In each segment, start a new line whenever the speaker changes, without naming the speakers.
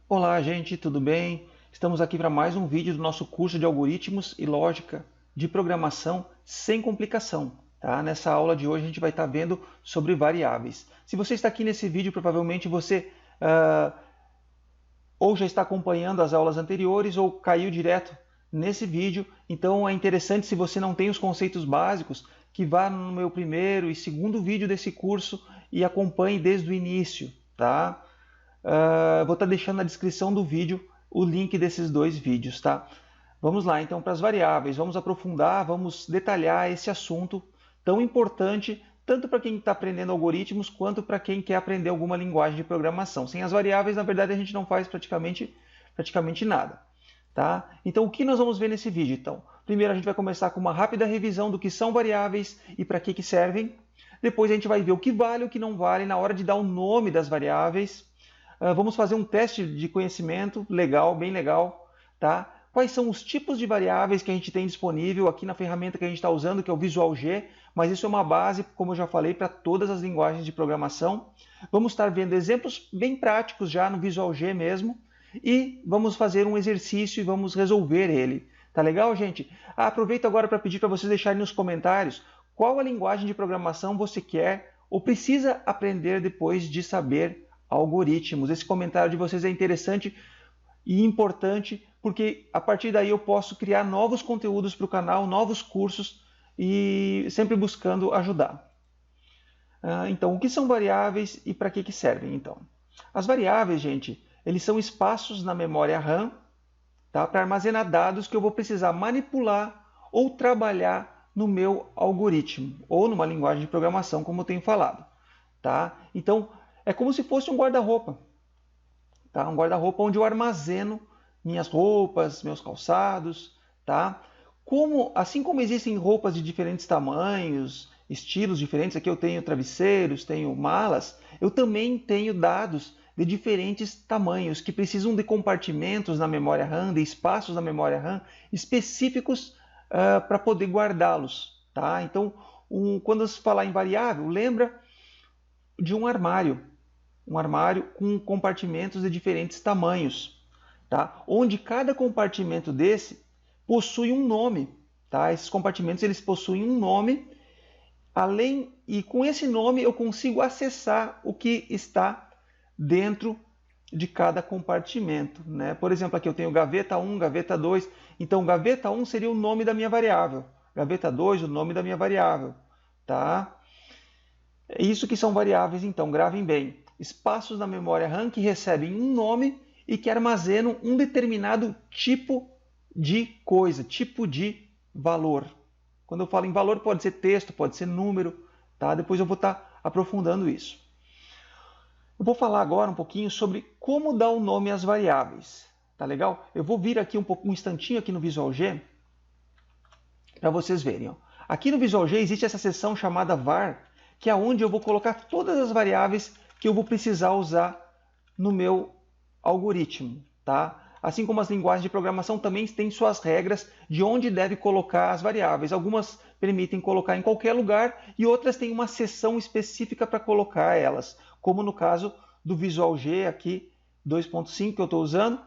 Olá, gente, tudo bem? Estamos aqui para mais um vídeo do nosso curso de Algoritmos e Lógica de Programação sem complicação. Tá? Nessa aula de hoje a gente vai estar vendo sobre variáveis. Se você está aqui nesse vídeo, provavelmente você ou já está acompanhando as aulas anteriores ou caiu direto nesse vídeo. Então é interessante, se você não tem os conceitos básicos, que vá no meu primeiro e segundo vídeo desse curso e acompanhe desde o início. Tá? Vou estar deixando na descrição do vídeo o link desses dois vídeos, tá? Vamos lá, então, para as variáveis. Vamos aprofundar, vamos detalhar esse assunto tão importante, tanto para quem está aprendendo algoritmos, quanto para quem quer aprender alguma linguagem de programação. Sem as variáveis, na verdade, a gente não faz praticamente nada. Tá? Então, o que nós vamos ver nesse vídeo? Então, primeiro a gente vai começar com uma rápida revisão do que são variáveis e para que servem. Depois a gente vai ver o que vale e o que não vale na hora de dar o nome das variáveis. Vamos fazer um teste de conhecimento legal, bem legal, tá? Quais são os tipos de variáveis que a gente tem disponível aqui na ferramenta que a gente está usando, que é o Visual G, mas isso é uma base, como eu já falei, para todas as linguagens de programação. Vamos estar vendo exemplos bem práticos já no Visual G mesmo, e vamos fazer um exercício e vamos resolver ele. Tá legal, gente? Aproveito agora para pedir para vocês deixarem nos comentários qual a linguagem de programação você quer ou precisa aprender depois de saber algoritmos. Esse comentário de vocês é interessante e importante, porque a partir daí eu posso criar novos conteúdos para o canal, novos cursos e sempre buscando ajudar. Então, o que são variáveis e para que servem? Então, as variáveis, gente, eles são espaços na memória RAM, tá, para armazenar dados que eu vou precisar manipular ou trabalhar no meu algoritmo ou numa linguagem de programação, como eu tenho falado. Tá? Então, é como se fosse um guarda-roupa. Tá? Um guarda-roupa onde eu armazeno minhas roupas, meus calçados. Tá? Assim como existem roupas de diferentes tamanhos, estilos diferentes, aqui eu tenho travesseiros, tenho malas, eu também tenho dados de diferentes tamanhos que precisam de compartimentos na memória RAM, de espaços na memória RAM específicos para poder guardá-los. Tá? Então, quando se falar em variável, lembra de um armário com compartimentos de diferentes tamanhos, tá? Onde cada compartimento desse possui um nome, tá? Esses compartimentos eles possuem um nome, e com esse nome eu consigo acessar o que está dentro de cada compartimento, né? Por exemplo, aqui eu tenho gaveta 1, gaveta 2, então gaveta 1 seria o nome da minha variável, gaveta 2 o nome da minha variável, tá? É isso que são variáveis, então, gravem bem. Espaços na memória RAM que recebem um nome e que armazenam um determinado tipo de coisa, tipo de valor. Quando eu falo em valor, pode ser texto, pode ser número, tá? Depois eu vou estar aprofundando isso. Eu vou falar agora um pouquinho sobre como dar o nome às variáveis, tá legal? Eu vou vir aqui um instantinho aqui no Visual G para vocês verem. Ó. Aqui no Visual G existe essa seção chamada var, que é onde eu vou colocar todas as variáveis que eu vou precisar usar no meu algoritmo. Tá? Assim como as linguagens de programação também têm suas regras de onde deve colocar as variáveis. Algumas permitem colocar em qualquer lugar e outras têm uma seção específica para colocar elas, como no caso do Visual G aqui 2.5 que eu estou usando,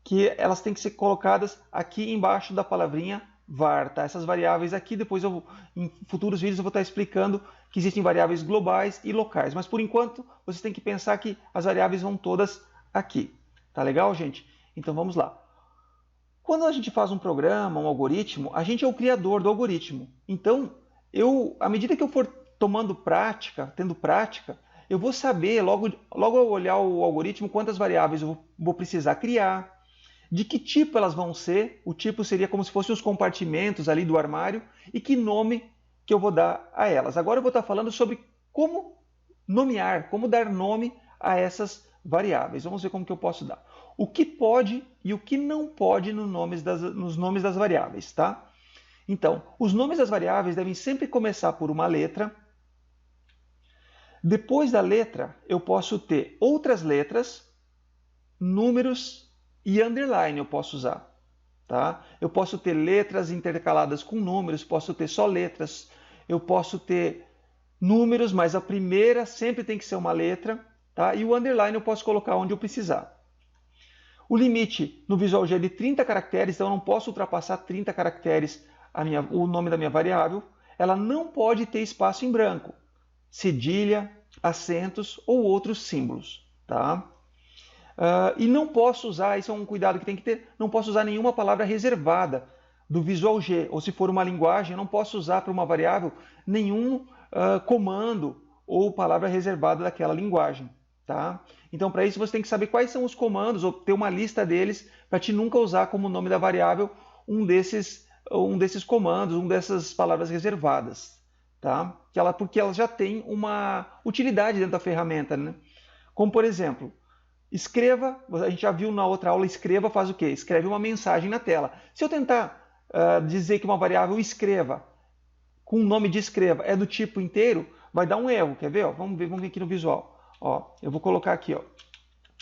que elas têm que ser colocadas aqui embaixo da palavrinha var, tá? Essas variáveis aqui, depois em futuros vídeos eu vou estar explicando que existem variáveis globais e locais, mas por enquanto vocês têm que pensar que as variáveis vão todas aqui, tá legal, gente? Então vamos lá. Quando a gente faz um programa, um algoritmo, a gente é o criador do algoritmo. Então, à medida que eu for tendo prática, eu vou saber, logo ao olhar o algoritmo, quantas variáveis eu vou precisar criar, de que tipo elas vão ser, o tipo seria como se fossem os compartimentos ali do armário, e que nome que eu vou dar a elas. Agora eu vou estar falando sobre como nomear, como dar nome a essas variáveis. Vamos ver como que eu posso dar. O que pode e o que não pode nos nomes das variáveis, tá? Então, os nomes das variáveis devem sempre começar por uma letra. Depois da letra, eu posso ter outras letras, números e underline eu posso usar. Tá? Eu posso ter letras intercaladas com números, posso ter só letras, eu posso ter números, mas a primeira sempre tem que ser uma letra, tá? E o underline eu posso colocar onde eu precisar. O limite no Visual G é de 30 caracteres, então eu não posso ultrapassar 30 caracteres o nome da minha variável. Ela não pode ter espaço em branco, cedilha, acentos ou outros símbolos. Tá? E não posso usar, isso é um cuidado que tem que ter, não posso usar nenhuma palavra reservada do Visual G, ou se for uma linguagem, eu não posso usar para uma variável nenhum comando ou palavra reservada daquela linguagem. Tá? Então, para isso, você tem que saber quais são os comandos, ou ter uma lista deles, para te nunca usar como nome da variável um desses comandos, dessas palavras reservadas. Tá? Porque ela já tem uma utilidade dentro da ferramenta. Né? Como, por exemplo, escreva, a gente já viu na outra aula, escreva faz o quê? Escreve uma mensagem na tela. Se eu tentar dizer que uma variável escreva, com o nome de escreva, é do tipo inteiro, vai dar um erro. Quer ver? Ó, vamos ver aqui no visual. Ó, eu vou colocar aqui, ó,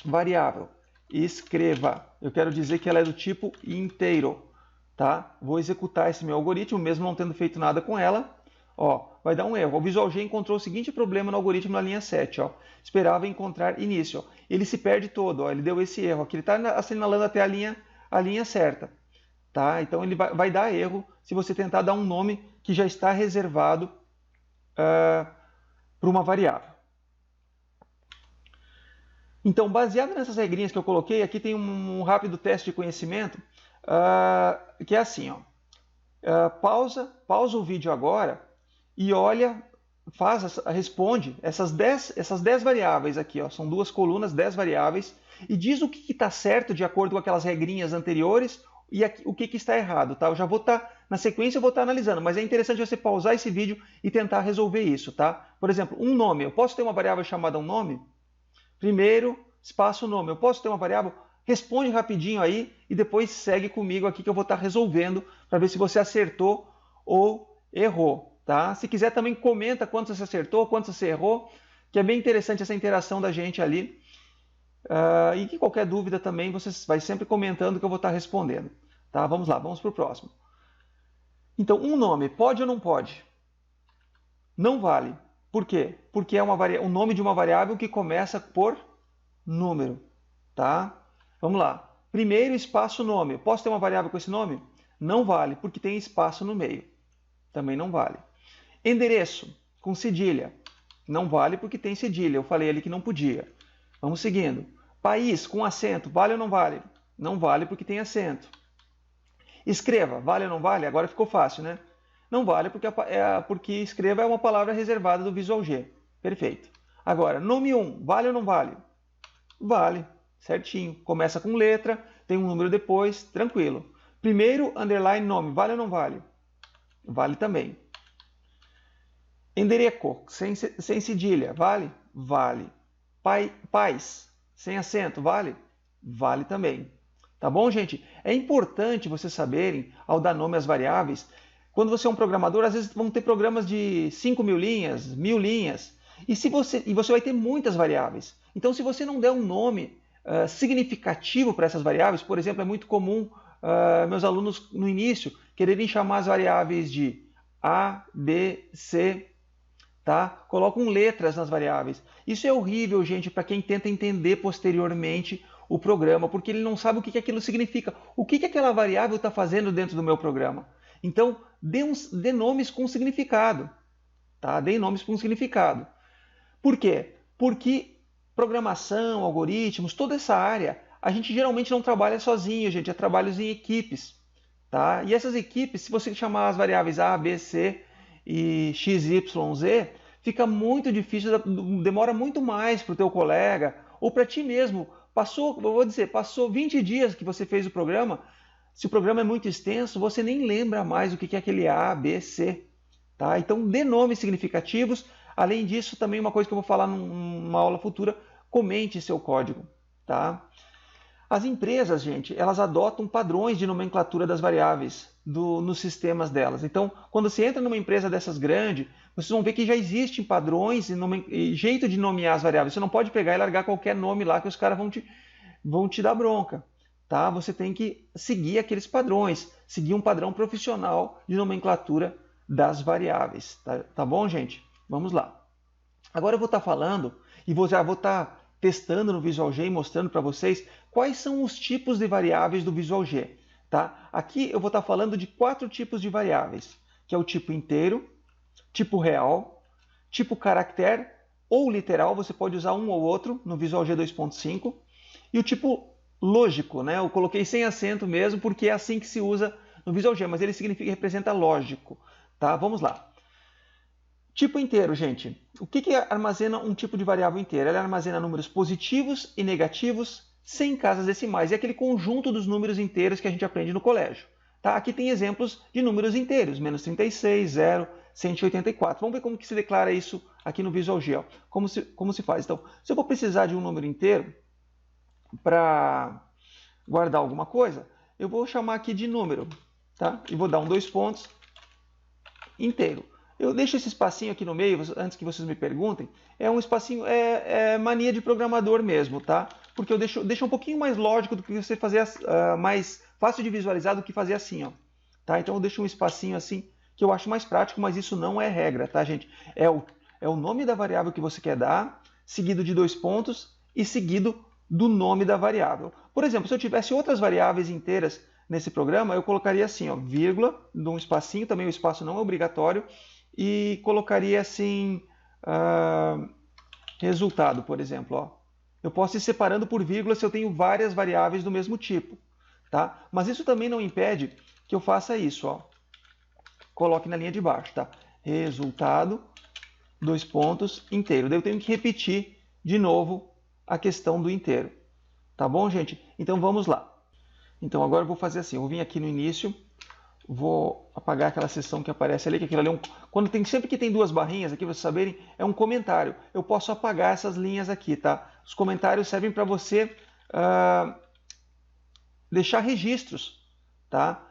variável escreva. Eu quero dizer que ela é do tipo inteiro. Tá? Vou executar esse meu algoritmo, mesmo não tendo feito nada com ela. Ó, vai dar um erro. O Visual G encontrou o seguinte problema no algoritmo na linha 7. Ó. Esperava encontrar início. Ó. Ele se perde todo. Ó. Ele deu esse erro. Aqui ele está assinalando até a linha certa. Tá? Então ele vai dar erro se você tentar dar um nome que já está reservado para uma variável. Então, baseado nessas regrinhas que eu coloquei, aqui tem um rápido teste de conhecimento, que é assim, ó. Pausa o vídeo agora e olha, responde essas 10 variáveis aqui, ó, são duas colunas, 10 variáveis, e diz o que está certo de acordo com aquelas regrinhas anteriores e o que está errado. Tá? Eu já vou estar, na sequência eu vou estar analisando, mas é interessante você pausar esse vídeo e tentar resolver isso. Tá? Por exemplo, um nome, eu posso ter uma variável chamada um nome? Primeiro, espaço nome. Eu posso ter uma variável? Responde rapidinho aí e depois segue comigo aqui que eu vou estar resolvendo para ver se você acertou ou errou. Tá? Se quiser também comenta quanto você acertou, quanto você errou, que é bem interessante essa interação da gente ali. E que qualquer dúvida também você vai sempre comentando que eu vou estar respondendo. Tá? Vamos lá, vamos para o próximo. Então, um nome, pode ou não pode? Não vale. Por quê? Porque é o nome de uma variável que começa por número. Tá? Vamos lá. Primeiro, espaço nome. Posso ter uma variável com esse nome? Não vale, porque tem espaço no meio. Também não vale. Endereço, com cedilha. Não vale, porque tem cedilha. Eu falei ali que não podia. Vamos seguindo. País, com acento. Vale ou não vale? Não vale, porque tem acento. Escreva, vale ou não vale? Agora ficou fácil, né? Não vale, porque escreva é uma palavra reservada do Visual G. Perfeito. Agora, nome 1, vale ou não vale? Vale. Certinho. Começa com letra, tem um número depois, tranquilo. Primeiro, underline nome, vale ou não vale? Vale também. Endereço, sem cedilha, vale? Vale. Pais, sem acento, vale? Vale também. Tá bom, gente? É importante vocês saberem, ao dar nome às variáveis, quando você é um programador, às vezes vão ter programas de 5.000 linhas, 1.000 linhas, e você vai ter muitas variáveis. Então, se você não der um nome significativo para essas variáveis, por exemplo, é muito comum meus alunos no início quererem chamar as variáveis de A, B, C, tá? Colocam letras nas variáveis. Isso é horrível, gente, para quem tenta entender posteriormente o programa, porque ele não sabe o que aquilo significa. O que aquela variável está fazendo dentro do meu programa? Então, dê nomes com significado. Tá? Dê nomes com significado. Por quê? Porque programação, algoritmos, toda essa área, a gente geralmente não trabalha sozinho, gente, é trabalhos em equipes. Tá? E essas equipes, se você chamar as variáveis A, B, C e X, Y, Z, fica muito difícil, demora muito mais para o teu colega ou para ti mesmo. Passou 20 dias que você fez o programa, se o programa é muito extenso, você nem lembra mais o que é aquele A, B, C. Tá? Então, dê nomes significativos. Além disso, também uma coisa que eu vou falar numa aula futura, comente seu código. Tá? As empresas, gente, elas adotam padrões de nomenclatura das variáveis nos sistemas delas. Então, quando você entra numa empresa dessas grandes, vocês vão ver que já existem padrões e jeito de nomear as variáveis. Você não pode pegar e largar qualquer nome lá que os caras vão te dar bronca. Tá? Você tem que seguir aqueles padrões, seguir um padrão profissional de nomenclatura das variáveis. Tá bom, gente? Vamos lá. Agora eu vou estar falando e já vou estar testando no Visual G e mostrando para vocês Quais são os tipos de variáveis do Visual G? Tá? Aqui eu vou estar falando de 4 tipos de variáveis, que é o tipo inteiro, tipo real, tipo caractere ou literal, você pode usar um ou outro no Visual G 2.5, e o tipo lógico, né? Eu coloquei sem acento mesmo, porque é assim que se usa no Visual G, mas ele significa representa lógico. Tá? Vamos lá. Tipo inteiro, gente. O que armazena um tipo de variável inteira? Ela armazena números positivos e negativos sem casas decimais. É aquele conjunto dos números inteiros que a gente aprende no colégio. Tá? Aqui tem exemplos de números inteiros, menos 36, 0, 184. Vamos ver como que se declara isso aqui no Visual G. Ó. Como se faz? Então, se eu vou precisar de um número inteiro para guardar alguma coisa, eu vou chamar aqui de número. Tá? E vou dar um 2 pontos inteiro. Eu deixo esse espacinho aqui no meio, antes que vocês me perguntem, é um espacinho, é mania de programador mesmo, tá? Porque eu deixo um pouquinho mais lógico do que você fazer, mais fácil de visualizar do que fazer assim, ó. Tá? Então eu deixo um espacinho assim, que eu acho mais prático, mas isso não é regra, tá, gente? É o nome da variável que você quer dar, seguido de 2 pontos e seguido do nome da variável. Por exemplo, se eu tivesse outras variáveis inteiras nesse programa, eu colocaria assim, ó, vírgula, um espacinho, também o espaço não é obrigatório, e colocaria assim, resultado, por exemplo. Ó. Eu posso ir separando por vírgula se eu tenho várias variáveis do mesmo tipo. Tá? Mas isso também não impede que eu faça isso. Ó. Coloque na linha de baixo. Tá? Resultado, 2 pontos, inteiro. Daí eu tenho que repetir de novo a questão do inteiro. Tá bom, gente? Então vamos lá. Então agora eu vou fazer assim. Eu vou vir aqui no início. Vou apagar aquela seção que aparece ali, que aquilo ali é sempre que tem 2 barrinhas, aqui para vocês saberem, é um comentário. Eu posso apagar essas linhas aqui, tá? Os comentários servem para você deixar registros, tá?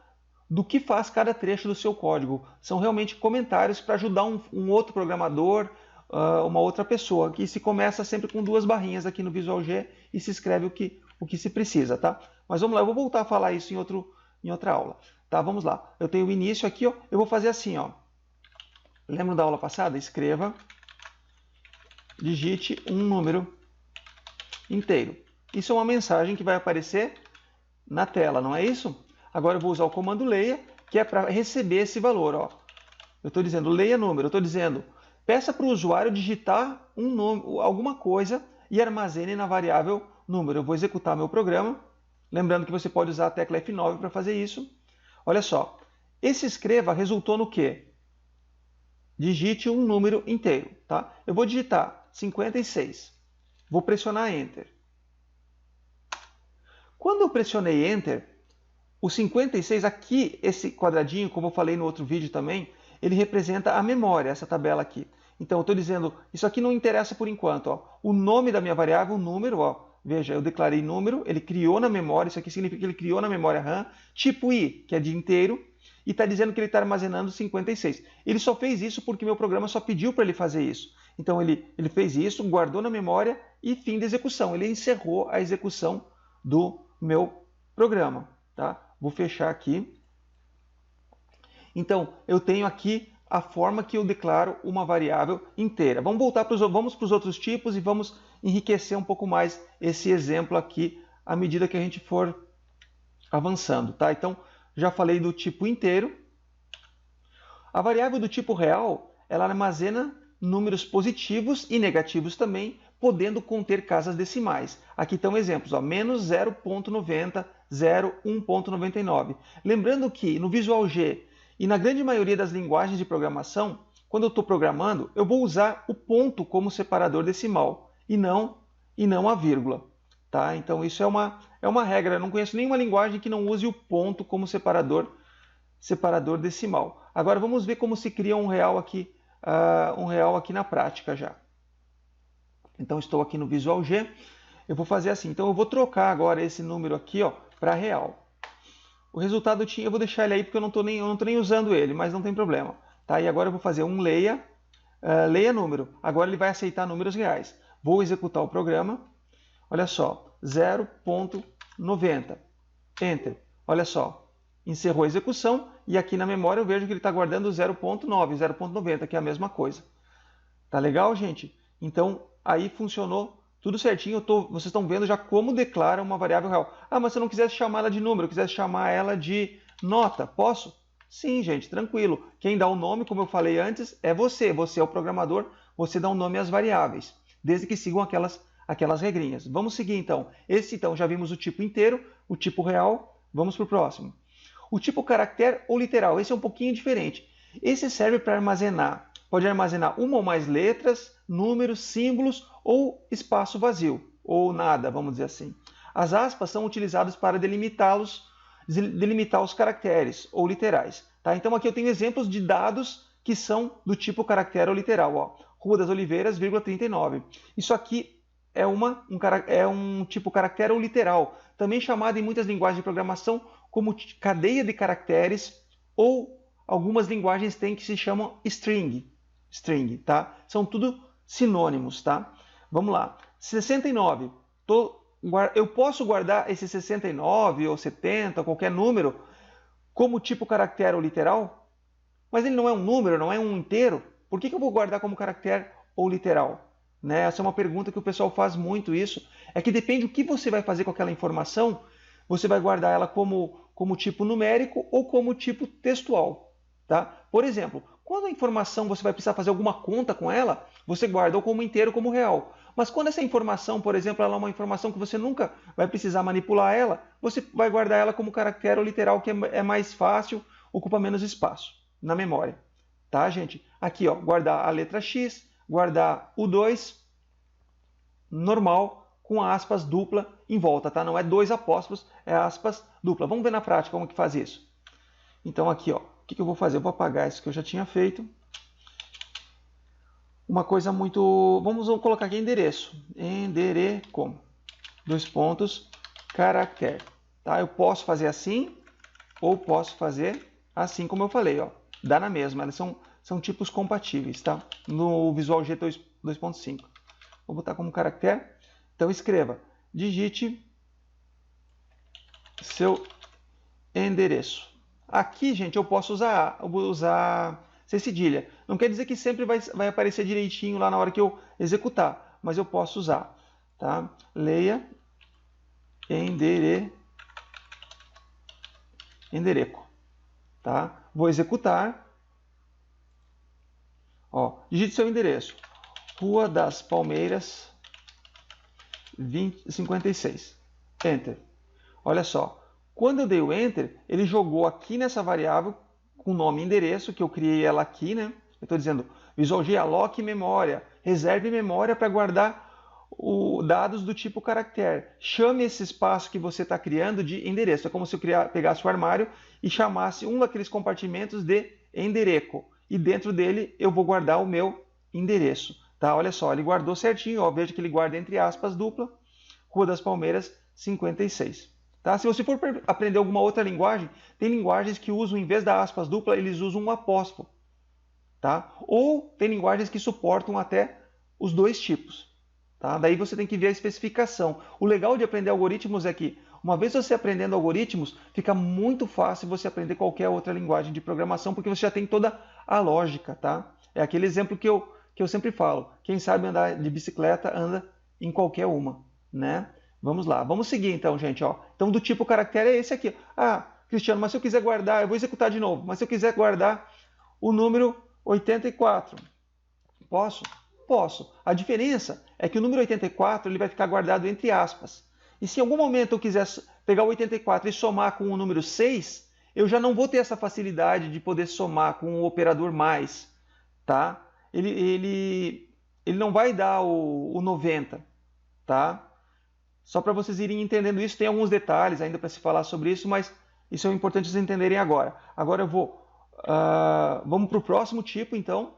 Do que faz cada trecho do seu código. São realmente comentários para ajudar um outro programador, uma outra pessoa, que se começa sempre com 2 barrinhas aqui no Visual G e se escreve o que se precisa, tá? Mas vamos lá, eu vou voltar a falar isso em outra aula. Tá, vamos lá. Eu tenho o início aqui, ó. Eu vou fazer assim, ó. Lembram da aula passada? Escreva, digite um número inteiro. Isso é uma mensagem que vai aparecer na tela, não é isso? Agora eu vou usar o comando leia, que é para receber esse valor, ó. Eu estou dizendo leia número, eu estou dizendo peça para o usuário digitar alguma coisa e armazene na variável número. Eu vou executar meu programa. Lembrando que você pode usar a tecla F9 para fazer isso. Olha só, esse escreva resultou no quê? Digite um número inteiro, tá? Eu vou digitar 56. Vou pressionar Enter. Quando eu pressionei Enter, o 56 aqui, esse quadradinho, como eu falei no outro vídeo também, ele representa a memória, essa tabela aqui. Então eu estou dizendo, isso aqui não interessa por enquanto, ó. O nome da minha variável, o número, ó. Veja, eu declarei número, ele criou na memória, isso aqui significa que ele criou na memória RAM, tipo I, que é de inteiro, e está dizendo que ele está armazenando 56. Ele só fez isso porque meu programa só pediu para ele fazer isso. Então ele fez isso, guardou na memória e fim da execução. Ele encerrou a execução do meu programa. Tá? Vou fechar aqui. Então, eu tenho aqui a forma que eu declaro uma variável inteira. Vamos para os outros tipos e vamos enriquecer um pouco mais esse exemplo aqui à medida que a gente for avançando. Tá? Então, já falei do tipo inteiro. A variável do tipo real, ela armazena números positivos e negativos também, podendo conter casas decimais. Aqui estão exemplos, ó, menos 0.90, 0, 1.99. Lembrando que no Visual G e na grande maioria das linguagens de programação, quando eu estou programando, eu vou usar o ponto como separador decimal e não a vírgula. Tá? Então isso é uma regra. Eu não conheço nenhuma linguagem que não use o ponto como separador decimal. Agora vamos ver como se cria um real aqui na prática já. Então estou aqui no Visual G. Eu vou fazer assim. Então eu vou trocar agora esse número aqui para real. O resultado eu vou deixar ele aí porque eu não estou nem usando ele, mas não tem problema. Tá? E agora eu vou fazer um leia número. Agora ele vai aceitar números reais. Vou executar o programa. Olha só, 0.90. Enter. Olha só, encerrou a execução e aqui na memória eu vejo que ele está guardando 0.9, 0.90, que é a mesma coisa. Tá legal, gente? Então, aí funcionou Tudo certinho, vocês estão vendo já como declara uma variável real. Ah, mas se eu não quisesse chamar ela de número, eu quisesse chamar ela de nota, posso? Sim, gente, tranquilo. Quem dá o nome, como eu falei antes, é você. Você é o programador, você dá o nome às variáveis, desde que sigam aquelas regrinhas. Vamos seguir então. Esse então já vimos o tipo inteiro, o tipo real. Vamos para o próximo. O tipo caractere ou literal, esse é um pouquinho diferente. Esse serve para armazenar, pode armazenar uma ou mais letras, números, símbolos ou espaço vazio, ou nada, vamos dizer assim. As aspas são utilizadas para delimitar os caracteres ou literais. Tá? Então aqui eu tenho exemplos de dados que são do tipo caractere ou literal. Ó. Rua das Oliveiras, 39. Isso aqui é um tipo caractere ou literal, também chamado em muitas linguagens de programação como cadeia de caracteres, ou algumas linguagens têm que se chamam string, tá? São tudo sinônimos, tá? Vamos lá. 69. Eu posso guardar esse 69 ou 70, qualquer número, como tipo caractere ou literal? Mas ele não é um número, não é um inteiro. Por que eu vou guardar como caractere ou literal? Né? Essa é uma pergunta que o pessoal faz muito isso. É que depende do que você vai fazer com aquela informação, você vai guardar ela como tipo numérico ou como tipo textual. Tá? Por exemplo, quando a informação você vai precisar fazer alguma conta com ela, você guarda ou como inteiro ou como real. Mas quando essa informação, por exemplo, ela é uma informação que você nunca vai precisar manipular ela, você vai guardar ela como caractere ou literal, que é mais fácil, ocupa menos espaço na memória. Tá, gente? Aqui, ó, guardar a letra X, guardar o 2, normal, com aspas dupla em volta, tá? Não é dois apóstrofos, é aspas dupla. Vamos ver na prática como que faz isso. Então aqui, ó, o que eu vou fazer? Eu vou apagar isso que eu já tinha feito. Uma coisa muito... Vamos colocar aqui endereço. Endereco. 2 pontos, caractere. Tá? Eu posso fazer assim, ou posso fazer assim como eu falei, ó. Dá na mesma, elas são tipos compatíveis, tá? No Visual G 2.5. Vou botar como caractere. Então escreva, digite seu endereço. Aqui, gente, eu posso usar C cedilha. Não quer dizer que sempre vai aparecer direitinho lá na hora que eu executar, mas eu posso usar. Tá? Leia endereco. Tá? Vou executar. Ó, digite seu endereço. Rua das Palmeiras, 56. Enter. Olha só. Quando eu dei o Enter, ele jogou aqui nessa variável com o nome endereço, que eu criei ela aqui, né? Eu estou dizendo Visual G aloque memória, reserve memória para guardar dados do tipo caractere. Chame esse espaço que você está criando de endereço. É como se eu pegasse o armário e chamasse um daqueles compartimentos de endereco. E dentro dele eu vou guardar o meu endereço. Tá? Olha só, ele guardou certinho. Ó, veja que ele guarda entre aspas dupla, Rua das Palmeiras, 56. Tá? Se você for aprender alguma outra linguagem, tem linguagens que usam, em vez da aspas dupla, eles usam um apóstrofo. Tá? Ou tem linguagens que suportam até os dois tipos. Tá? Daí você tem que ver a especificação. O legal de aprender algoritmos é que, uma vez você aprendendo algoritmos, fica muito fácil você aprender qualquer outra linguagem de programação, porque você já tem toda a lógica. Tá? É aquele exemplo que eu sempre falo. Quem sabe andar de bicicleta, anda em qualquer uma. Né? Vamos lá, vamos seguir então, gente. Ó. Então, do tipo caractere é esse aqui. Ah, Cristiano, mas se eu quiser guardar, eu vou executar de novo, mas se eu quiser guardar o número 84, posso? Posso. A diferença é que o número 84 ele vai ficar guardado entre aspas. E se em algum momento eu quiser pegar o 84 e somar com o número 6, eu já não vou ter essa facilidade de poder somar com o operador mais. Tá? Ele não vai dar o 90. Tá? Só para vocês irem entendendo isso, tem alguns detalhes ainda para se falar sobre isso, mas isso é importante vocês entenderem agora. Agora vamos para o próximo tipo, então,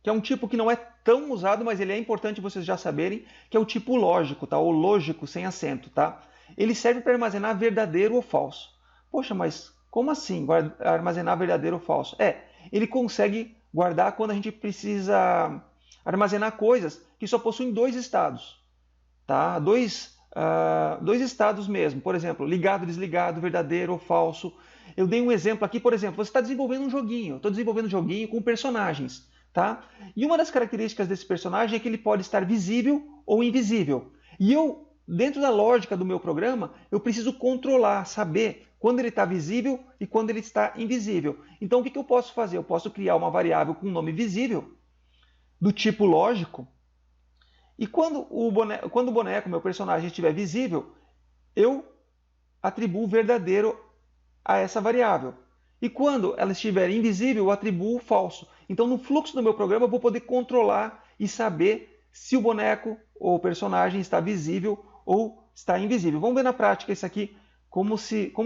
que é um tipo que não é tão usado, mas ele é importante vocês já saberem, que é o tipo lógico, tá? Ou lógico, sem acento, tá? Ele serve para armazenar verdadeiro ou falso. Poxa, mas como assim armazenar verdadeiro ou falso? Ele consegue guardar quando a gente precisa armazenar coisas que só possuem dois estados, tá? Dois estados mesmo, por exemplo, ligado, desligado, verdadeiro ou falso. Eu dei um exemplo aqui, por exemplo, você está desenvolvendo um joguinho, eu estou desenvolvendo um joguinho com personagens, tá? E uma das características desse personagem é que ele pode estar visível ou invisível. E eu, dentro da lógica do meu programa, eu preciso controlar, saber quando ele está visível e quando ele está invisível. Então, o que eu posso fazer? Eu posso criar uma variável com nome visível, do tipo lógico, e quando o boneco, meu personagem, estiver visível, eu atribuo verdadeiro a essa variável. E quando ela estiver invisível, eu atribuo falso. Então, no fluxo do meu programa, eu vou poder controlar e saber se o boneco ou o personagem está visível ou está invisível. Vamos ver na prática isso aqui, como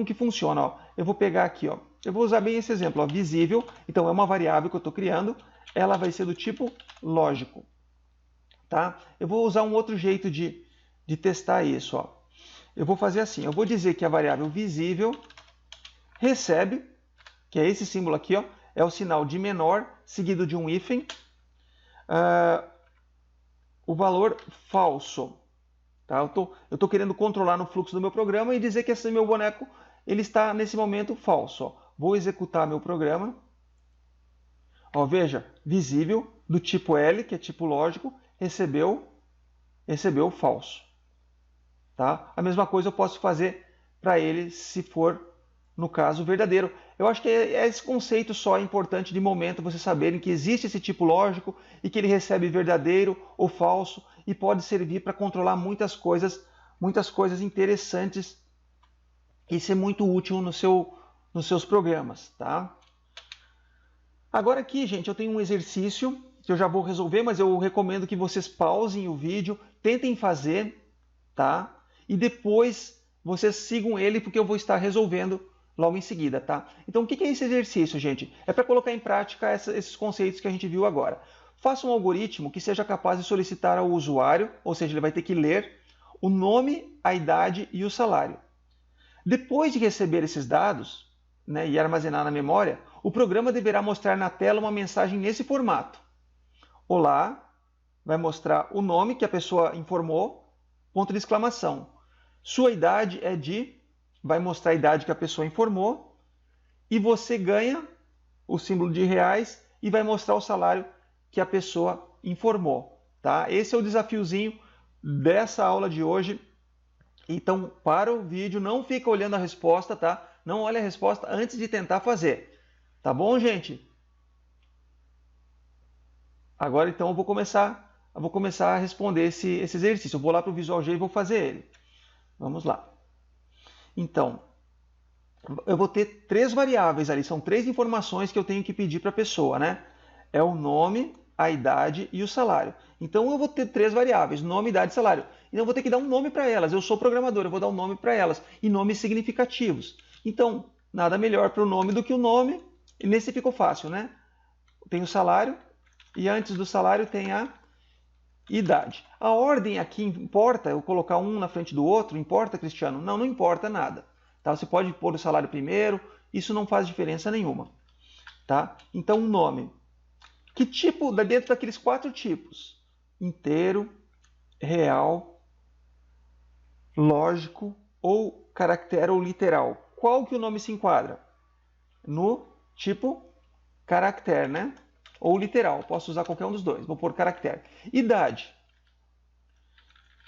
que funciona. Ó. Eu vou pegar aqui, ó. Eu vou usar bem esse exemplo, ó, visível. Então, é uma variável que eu estou criando. Ela vai ser do tipo lógico. Tá? Eu vou usar um outro jeito de testar isso. Ó. Eu vou fazer assim, eu vou dizer que a variável visível recebe, que é esse símbolo aqui, ó, é o sinal de menor, seguido de um hífen, o valor falso. Tá? Eu tô querendo controlar no fluxo do meu programa e dizer que esse meu boneco ele está nesse momento falso. Ó. Vou executar meu programa. Ó, veja, visível, do tipo L, que é tipo lógico, recebeu falso. Tá? A mesma coisa eu posso fazer para ele se for, no caso, verdadeiro. Eu acho que esse conceito só é importante de momento vocês saberem que existe esse tipo lógico e que ele recebe verdadeiro ou falso e pode servir para controlar muitas coisas interessantes e ser muito útil nos seus programas. Tá? Agora aqui, gente, eu tenho um exercício que eu já vou resolver, mas eu recomendo que vocês pausem o vídeo, tentem fazer, tá? E depois vocês sigam ele, porque eu vou estar resolvendo logo em seguida, tá? Então, o que é esse exercício, gente? É para colocar em prática esses conceitos que a gente viu agora. Faça um algoritmo que seja capaz de solicitar ao usuário, ou seja, ele vai ter que ler o nome, a idade e o salário. Depois de receber esses dados, né, e armazenar na memória, o programa deverá mostrar na tela uma mensagem nesse formato. Olá, vai mostrar o nome que a pessoa informou, ponto de exclamação. Sua idade é de, vai mostrar a idade que a pessoa informou, e você ganha o símbolo de reais e vai mostrar o salário que a pessoa informou. Tá? Esse é o desafiozinho dessa aula de hoje. Então, para o vídeo, não fica olhando a resposta, tá? Não olhe a resposta antes de tentar fazer. Tá bom, gente? Agora, então, eu vou começar a responder esse exercício. Eu vou lá para o Visual G e vou fazer ele. Vamos lá. Então, eu vou ter 3 variáveis ali. São 3 informações que eu tenho que pedir para a pessoa, né? É o nome, a idade e o salário. Então, eu vou ter 3 variáveis, nome, idade e salário. Então, eu vou ter que dar um nome para elas. Eu sou programador, eu vou dar um nome para elas. E nomes significativos. Então, nada melhor para o nome do que o nome. E nesse ficou fácil, né? Tem o salário e antes do salário tem a idade. A ordem aqui importa? Eu colocar um na frente do outro? Importa, Cristiano? Não, não importa nada. Tá? Você pode pôr o salário primeiro. Isso não faz diferença nenhuma. Tá? Então, um nome. Que tipo, dentro daqueles 4 tipos? Inteiro, real, lógico ou caractere ou literal. Qual que o nome se enquadra? No tipo caractere, né? Ou literal. Posso usar qualquer um dos dois. Vou pôr caractere. Idade.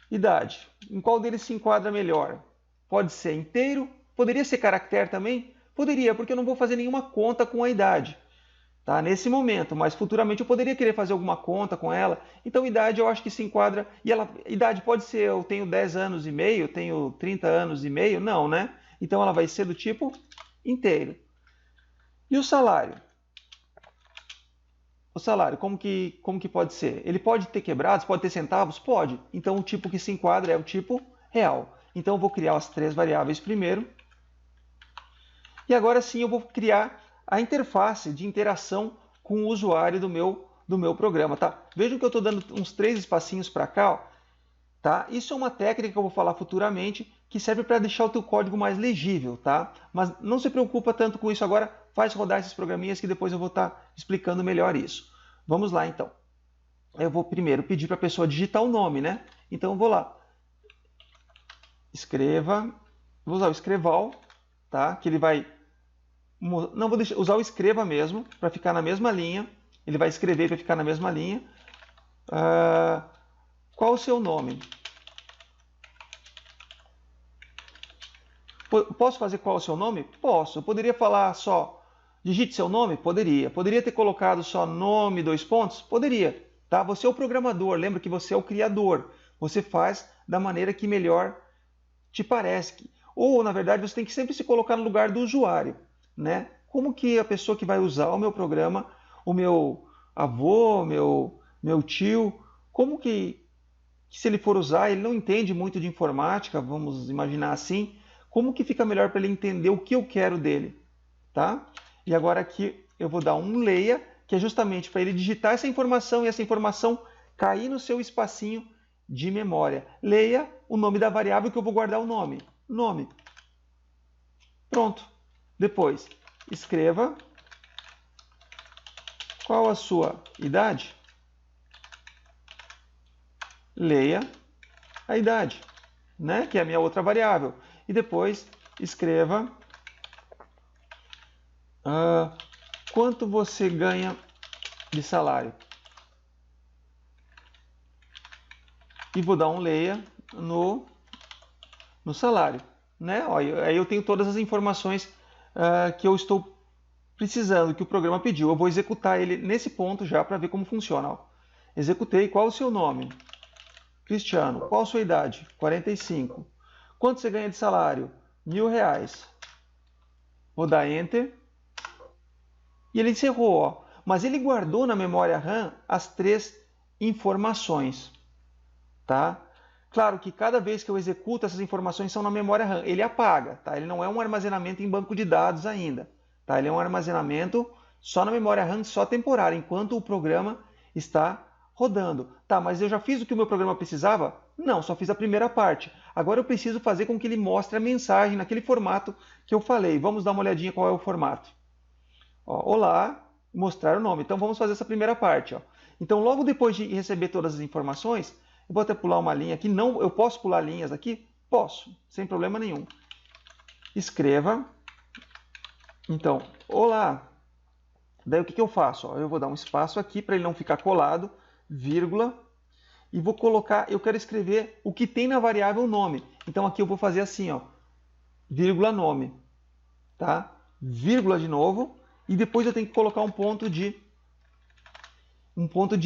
Idade. Em qual deles se enquadra melhor? Pode ser inteiro. Poderia ser caractere também? Poderia, porque eu não vou fazer nenhuma conta com a idade. Tá? Nesse momento, mas futuramente eu poderia querer fazer alguma conta com ela. Então, idade eu acho que se enquadra. E idade pode ser, eu tenho 10 anos e meio, eu tenho 30 anos e meio. Não, né? Então, ela vai ser do tipo inteiro. E o salário? O salário, como que pode ser? Ele pode ter quebrados, pode ter centavos? Pode. Então, o tipo que se enquadra é o tipo real. Então, eu vou criar as 3 variáveis primeiro. E agora sim eu vou criar a interface de interação com o usuário do meu programa. Tá? Vejam que eu estou dando uns 3 espacinhos para cá. Ó, tá? Isso é uma técnica que eu vou falar futuramente, que serve para deixar o teu código mais legível. Tá? Mas não se preocupa tanto com isso agora, faz rodar esses programinhas que depois eu vou estar explicando melhor isso. Vamos lá então. Eu vou primeiro pedir para a pessoa digitar o nome, né? Então eu vou lá. Escreva. Vou usar o escreval, tá? Que ele vai... Não, vou usar o escreva mesmo, para ficar na mesma linha. Ele vai escrever para ficar na mesma linha. Qual o seu nome? Posso fazer qual o seu nome? Posso. Eu poderia falar só digite seu nome? Poderia. Poderia ter colocado só nome, 2 pontos? Poderia. Tá? Você é o programador, lembra que você é o criador. Você faz da maneira que melhor te parece. Ou, na verdade, você tem que sempre se colocar no lugar do usuário. Né? Como que a pessoa que vai usar o meu programa, o meu avô, meu tio, como que se ele for usar, ele não entende muito de informática, vamos imaginar assim, como que fica melhor para ele entender o que eu quero dele? Tá? E agora aqui eu vou dar um leia, que é justamente para ele digitar essa informação e essa informação cair no seu espacinho de memória. Leia o nome da variável que eu vou guardar o nome. Nome. Pronto. Depois, escreva qual a sua idade. Leia a idade, né? Que é a minha outra variável. E depois, escreva quanto você ganha de salário. E vou dar um leia no salário. Né? Aí eu tenho todas as informações que eu estou precisando, que o programa pediu. Eu vou executar ele nesse ponto já para ver como funciona. Ó. Executei. Qual o seu nome? Cristiano. Qual a sua idade? 45. Quanto você ganha de salário? R$1.000. Vou dar Enter. E ele encerrou. Ó. Mas ele guardou na memória RAM as 3 informações. Tá? Claro que cada vez que eu executo, essas informações são na memória RAM. Ele apaga. Tá? Ele não é um armazenamento em banco de dados ainda. Tá? Ele é um armazenamento só na memória RAM, só temporário, enquanto o programa está rodando. Tá, mas eu já fiz o que o meu programa precisava? Não, só fiz a primeira parte. Agora eu preciso fazer com que ele mostre a mensagem naquele formato que eu falei. Vamos dar uma olhadinha qual é o formato. Ó, olá, mostrar o nome. Então vamos fazer essa primeira parte. Ó. Então logo depois de receber todas as informações, eu vou até pular uma linha aqui. Não, eu posso pular linhas aqui? Posso, sem problema nenhum. Escreva. Então, olá. Daí o que eu faço? Ó, eu vou dar um espaço aqui para ele não ficar colado, vírgula, e vou colocar, eu quero escrever o que tem na variável nome. Então aqui eu vou fazer assim, ó, vírgula nome, tá? Vírgula de novo, e depois eu tenho que colocar um ponto de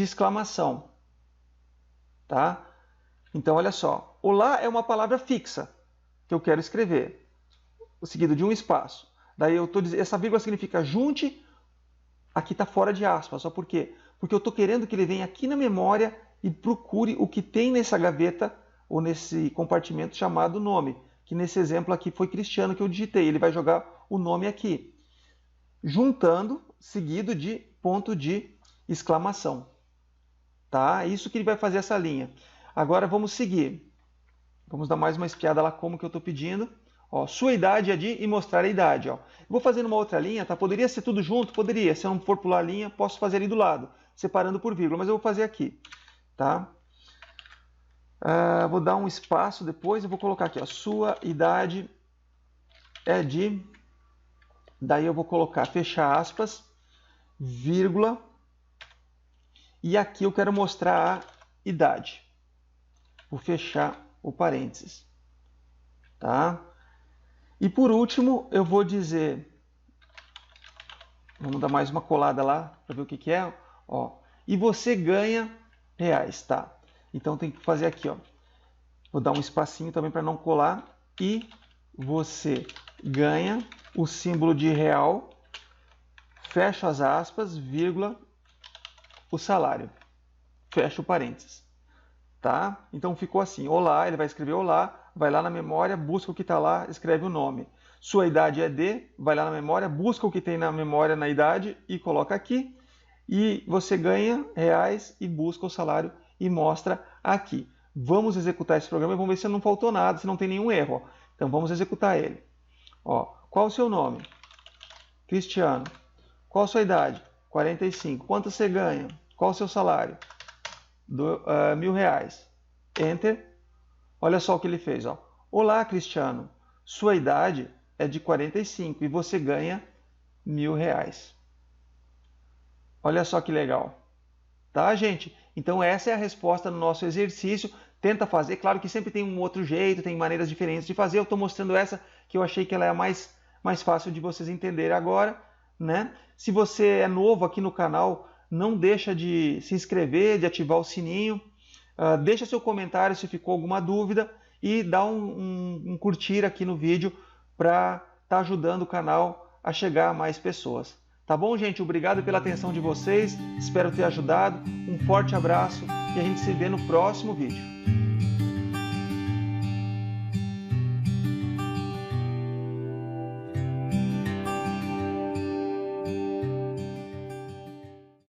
exclamação, tá? Então olha só, olá é uma palavra fixa que eu quero escrever, seguido de um espaço. Daí eu tô dizendo, essa vírgula significa junte, aqui está fora de aspas, só por quê? Porque eu estou querendo que ele venha aqui na memória e procure o que tem nessa gaveta ou nesse compartimento chamado nome, que nesse exemplo aqui foi Cristiano que eu digitei. Ele vai jogar o nome aqui, juntando, seguido de ponto de exclamação. Tá? Isso que ele vai fazer essa linha. Agora vamos seguir. Vamos dar mais uma espiada lá como que eu estou pedindo. Ó, sua idade é de e mostrar a idade. Ó. Vou fazer numa outra linha, tá? Poderia ser tudo junto? Poderia. Se eu não for pular a linha, posso fazer ali do lado, separando por vírgula, mas eu vou fazer aqui. Tá? Vou dar um espaço depois, eu vou colocar aqui, ó, sua idade é de... Daí eu vou colocar, fechar aspas, vírgula, e aqui eu quero mostrar a idade. Vou fechar o parênteses. Tá? E por último, eu vou dizer, vamos dar mais uma colada lá para ver o que é, ó. E você ganha reais, tá? Então tem que fazer aqui, ó. Vou dar um espacinho também para não colar. E você ganha o símbolo de real, fecha as aspas, vírgula, o salário. Fecha o parênteses. Tá? Então ficou assim, olá, ele vai escrever olá, vai lá na memória, busca o que está lá, escreve o nome. Sua idade é de, vai lá na memória, busca o que tem na memória na idade e coloca aqui. E você ganha reais e busca o salário e mostra aqui. Vamos executar esse programa e vamos ver se não faltou nada, se não tem nenhum erro. Ó. Então vamos executar ele. Ó, qual o seu nome? Cristiano. Qual a sua idade? 45. Quanto você ganha? Qual o seu salário? R$1.000. Enter. Olha só o que ele fez. Ó. Olá, Cristiano. Sua idade é de 45 e você ganha R$1.000. Olha só que legal. Tá, gente? Então essa é a resposta no nosso exercício. Tenta fazer. Claro que sempre tem um outro jeito, tem maneiras diferentes de fazer. Eu estou mostrando essa que eu achei que ela é a mais fácil de vocês entenderem agora, né? Se você é novo aqui no canal, não deixa de se inscrever, de ativar o sininho. Deixa seu comentário se ficou alguma dúvida e dá um curtir aqui no vídeo para estar ajudando o canal a chegar a mais pessoas. Tá bom, gente? Obrigado pela atenção de vocês. Espero ter ajudado. Um forte abraço e a gente se vê no próximo vídeo.